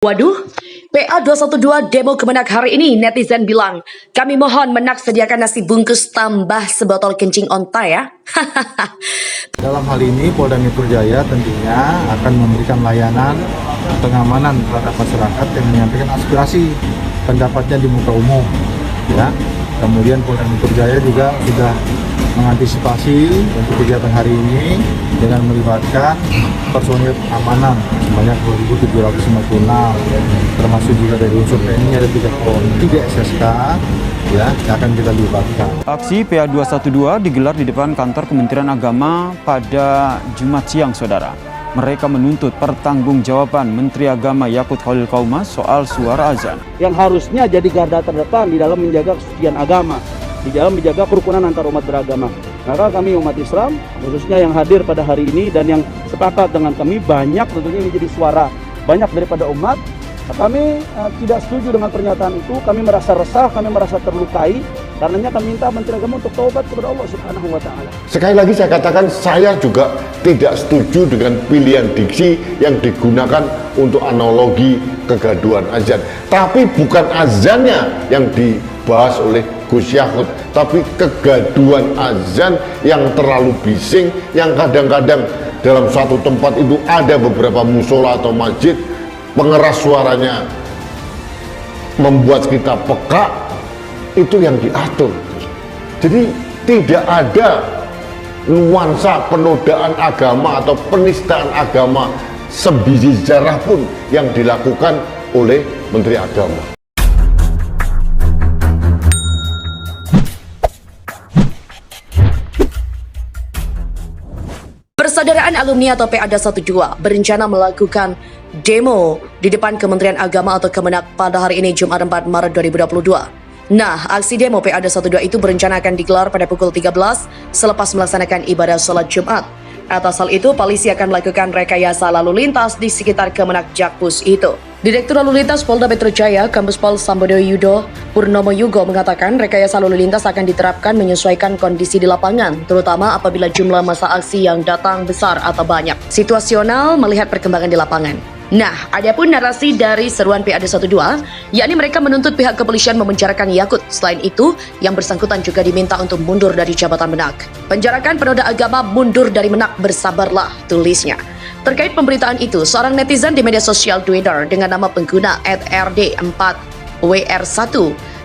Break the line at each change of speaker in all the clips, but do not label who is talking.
Waduh, PA212 demo Kemenak hari ini, netizen bilang, kami mohon Menak sediakan nasi bungkus tambah sebotol kencing onta ya.
Dalam hal ini Polda Metro Jaya tentunya akan memberikan layanan pengamanan terhadap masyarakat yang menyampaikan aspirasi pendapatnya di muka umum. Ya. Kemudian Polda Metro Jaya juga sudah mengantisipasi untuk kegiatan hari ini dengan melibatkan personil keamanan sebanyak 2.756, termasuk juga dari unsur TNI ada 3 SSK ya yang akan kita libatkan.
Aksi PA212 digelar di depan kantor Kementerian Agama pada Jumat siang, saudara. Mereka menuntut pertanggungjawaban Menteri Agama Yakut Khalil Qaumas soal suara azan.
Yang harusnya jadi garda terdepan di dalam menjaga kesucian agama, di dalam menjaga kerukunan antar umat beragama. Maka kami umat Islam, khususnya yang hadir pada hari ini dan yang sepakat dengan kami, banyak tentunya menjadi suara banyak daripada umat. Kami tidak setuju dengan pernyataan itu, kami merasa resah, kami merasa terlukai. Karenanya kami minta Menteri Agama untuk taubat kepada Allah Subhanahu wa Ta'ala.
Sekali lagi saya katakan, saya juga tidak setuju dengan pilihan diksi yang digunakan untuk analogi kegaduhan azan. Tapi bukan azannya yang dibahas oleh Gus Yakut, tapi kegaduhan azan yang terlalu bising, yang kadang-kadang dalam satu tempat itu ada beberapa musola atau masjid, pengeras suaranya membuat kita peka, itu yang diatur. Jadi tidak ada nuansa penodaan agama atau penistaan agama sebiji zarah pun yang dilakukan oleh Menteri Agama.
Persaudaraan Alumni atau PA212 berencana melakukan demo di depan Kementerian Agama atau Kemenak pada hari ini Jumat 4 Maret 2022. Nah, aksi demo PA212 itu berencana akan digelar pada pukul 13 selepas melaksanakan ibadah sholat Jumat. Atas hal itu, polisi akan melakukan rekayasa lalu lintas di sekitar Kemenak Jakpus itu. Direktur Lalu Lintas Polda Metro Jaya, Kombes Pol Sambodo Yudo Purnomo Yugo mengatakan rekayasa lalu lintas akan diterapkan menyesuaikan kondisi di lapangan, terutama apabila jumlah massa aksi yang datang besar atau banyak. Situasional melihat perkembangan di lapangan. Nah, adapun narasi dari seruan PA212, yakni mereka menuntut pihak kepolisian memenjarakan Yakut. Selain itu, yang bersangkutan juga diminta untuk mundur dari jabatan Menak. Penjarakan penoda agama mundur dari Menak, bersabarlah, tulisnya. Terkait pemberitaan itu, seorang netizen di media sosial Twitter dengan nama pengguna @rd4wr1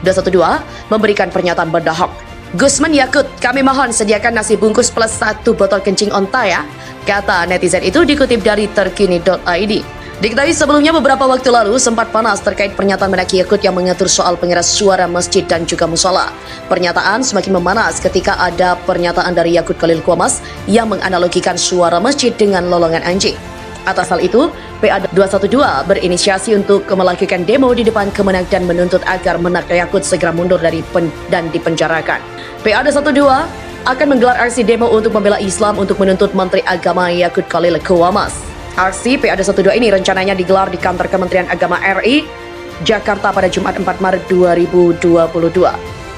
212 memberikan pernyataan berdahak. Gusman Yakut, kami mohon sediakan nasi bungkus plus 1 botol kencing onta ya, kata netizen itu dikutip dari terkini.id. Diketahui sebelumnya beberapa waktu lalu sempat panas terkait pernyataan Menak Yakut yang mengatur soal pengeras suara masjid dan juga musola. Pernyataan semakin memanas ketika ada pernyataan dari Yakut Khalil Qaumas yang menganalogikan suara masjid dengan lolongan anjing. Atas hal itu, PA212 berinisiasi untuk melakukan demo di depan Kemenak dan menuntut agar Menak Yakut segera mundur dan dipenjarakan. PA212 akan menggelar aksi demo untuk membela Islam untuk menuntut Menteri Agama Yakut Khalil Qaumas. Aksi PA212 ini rencananya digelar di kantor Kementerian Agama RI, Jakarta pada Jumat 4 Maret 2022.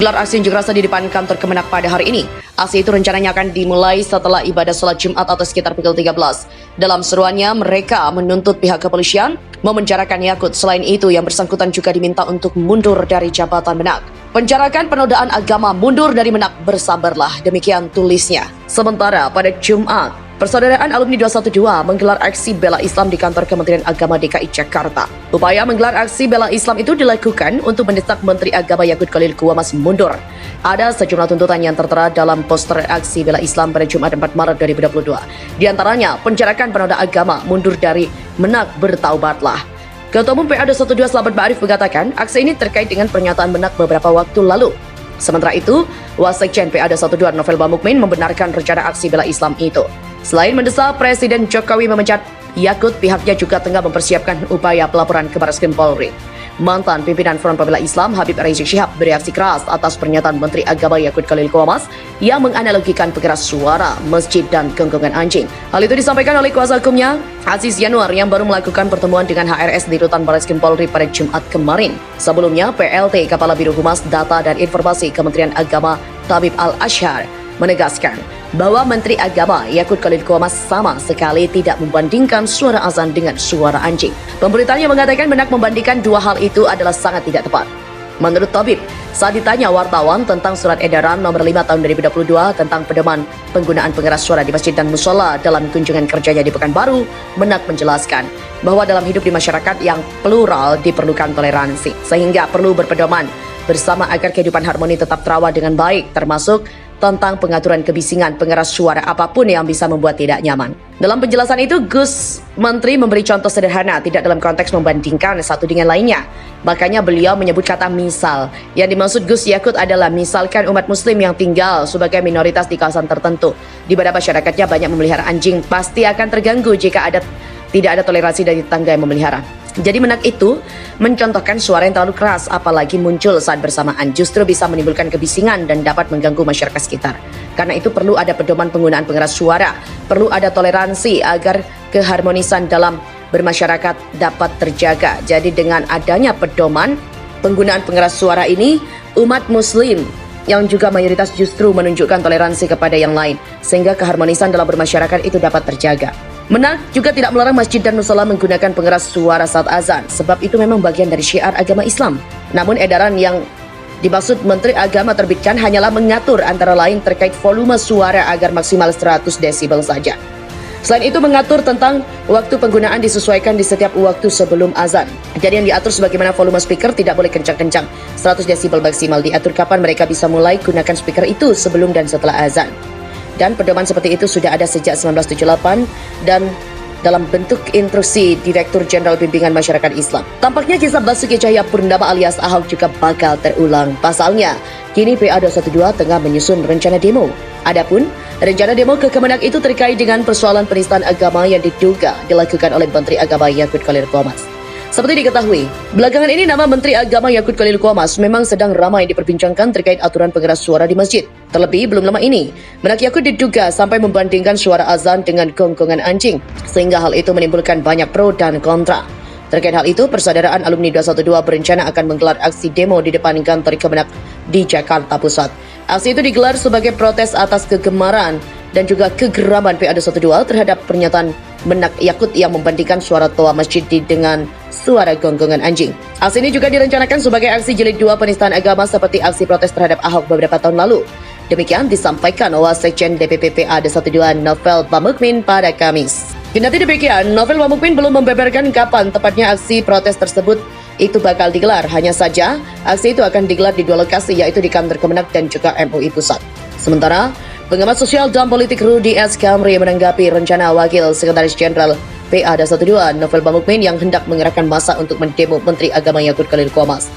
Gelar aksi unjuk rasa di depan kantor Kemenak pada hari ini. Aksi itu rencananya akan dimulai setelah ibadah sholat Jumat atau sekitar pukul 13. Dalam seruannya, mereka menuntut pihak kepolisian memenjarakan Yakut. Selain itu, yang bersangkutan juga diminta untuk mundur dari jabatan Menak. Penjarakan penodaan agama, mundur dari Menak, bersabarlah, demikian tulisnya. Sementara pada Jumat, Persaudaraan Alumni 212 menggelar aksi bela Islam di kantor Kementerian Agama DKI Jakarta. Upaya menggelar aksi bela Islam itu dilakukan untuk mendesak Menteri Agama Yakut Khalil Qaumas mundur. Ada sejumlah tuntutan yang tertera dalam poster aksi bela Islam pada Jumat 4 Maret 2022. Di antaranya, penjarakan penoda agama, mundur dari Menak, bertaubatlah. Ketua Umum PA212 Slamet Ma'arif mengatakan aksi ini terkait dengan pernyataan Menak beberapa waktu lalu. Sementara itu, Wasekjen PA212 Novel Bamukmin membenarkan rencana aksi bela Islam itu. Selain mendesak Presiden Jokowi memecat Yakut, pihaknya juga tengah mempersiapkan upaya pelaporan ke Barreskrim Polri. Mantan pimpinan Front Pembela Islam Habib Rizik Syihab bereaksi keras atas pernyataan Menteri Agama Yakut Khalil Qaumas yang menganalogikan pengeras suara masjid dan genggongan anjing. Hal itu disampaikan oleh kuasa hukumnya, Aziz Yanuar, yang baru melakukan pertemuan dengan HRS di Rutan Barreskrim Polri pada Jumat kemarin. Sebelumnya, PLT Kepala Biro Humas Data dan Informasi Kementerian Agama Tabib Al-Azhar menegaskan bahwa Menteri Agama Yakut Khalil Qomas sama sekali tidak membandingkan suara azan dengan suara anjing. Pemberitanya mengatakan Menak membandingkan dua hal itu adalah sangat tidak tepat. Menurut Tabib, saat ditanya wartawan tentang surat edaran nomor 5 tahun 2022 tentang pedoman penggunaan pengeras suara di masjid dan musola dalam kunjungan kerjanya di Pekanbaru, Menak menjelaskan bahwa dalam hidup di masyarakat yang plural diperlukan toleransi, sehingga perlu berpedoman bersama agar kehidupan harmoni tetap terawat dengan baik, termasuk tentang pengaturan kebisingan pengeras suara apapun yang bisa membuat tidak nyaman. Dalam penjelasan itu, Gus Menteri memberi contoh sederhana, tidak dalam konteks membandingkan satu dengan lainnya. Makanya beliau menyebut kata misal. Yang dimaksud Gus Yakut adalah misalkan umat muslim yang tinggal sebagai minoritas di kawasan tertentu, di mana masyarakatnya banyak memelihara anjing, pasti akan terganggu jika tidak ada toleransi dari tetangga yang memelihara. Jadi Menak itu mencontohkan suara yang terlalu keras, apalagi muncul saat bersamaan, justru bisa menimbulkan kebisingan dan dapat mengganggu masyarakat sekitar. Karena itu perlu ada pedoman penggunaan pengeras suara, perlu ada toleransi agar keharmonisan dalam bermasyarakat dapat terjaga. Jadi dengan adanya pedoman penggunaan pengeras suara ini, umat muslim yang juga mayoritas justru menunjukkan toleransi kepada yang lain, sehingga keharmonisan dalam bermasyarakat itu dapat terjaga. Menak juga tidak melarang masjid dan musola menggunakan pengeras suara saat azan, sebab itu memang bagian dari syiar agama Islam. Namun edaran yang dimaksud Menteri Agama terbitkan hanyalah mengatur antara lain terkait volume suara agar maksimal 100 desibel saja. Selain itu mengatur tentang waktu penggunaan disesuaikan di setiap waktu sebelum azan. Jadi yang diatur sebagaimana volume speaker tidak boleh kencang-kencang, 100 desibel maksimal, diatur kapan mereka bisa mulai gunakan speaker itu sebelum dan setelah azan. Dan pedoman seperti itu sudah ada sejak 1978 dan dalam bentuk instruksi Direktur Jenderal Bimbingan Masyarakat Islam. Tampaknya kisah Basuki Cahayapurnama alias Ahok juga bakal terulang. Pasalnya, kini PA 212 tengah menyusun rencana demo. Adapun rencana demo ke Kemenak itu terkait dengan persoalan penistaan agama yang diduga dilakukan oleh Menteri Agama Yakut Khalil Qomas. Seperti diketahui, belakangan ini nama Menteri Agama Yakut Khalil Qomas memang sedang ramai diperbincangkan terkait aturan pengeras suara di masjid. Terlebih, belum lama ini, Menak Yakut diduga sampai membandingkan suara azan dengan gonggongan anjing, sehingga hal itu menimbulkan banyak pro dan kontra. Terkait hal itu, Persaudaraan Alumni 212 berencana akan menggelar aksi demo di depan kantor Kemenak di Jakarta Pusat. Aksi itu digelar sebagai protes atas kegemaran dan juga kegeraman PA 212 terhadap pernyataan Menak Yakut yang membandingkan suara toa masjid dengan suara gonggongan anjing. Aksi ini juga direncanakan sebagai aksi jilid 2 penistaan agama seperti aksi protes terhadap Ahok beberapa tahun lalu. Demikian disampaikan Wasekjen DPP PA 212 Novel Bamukmin pada Kamis. Kendati demikian, Novel Bamukmin belum membeberkan kapan tepatnya aksi protes tersebut itu bakal digelar. Hanya saja, aksi itu akan digelar di dua lokasi, yaitu di kantor Kemenak dan juga MUI Pusat. Sementara, pengamat sosial dan politik Rudy S. Kamri menanggapi rencana Wakil Sekretaris Jenderal PA 212 Novel Bamukmin yang hendak mengerahkan massa untuk mendemo Menteri Agama Yakut Khalil Qomas.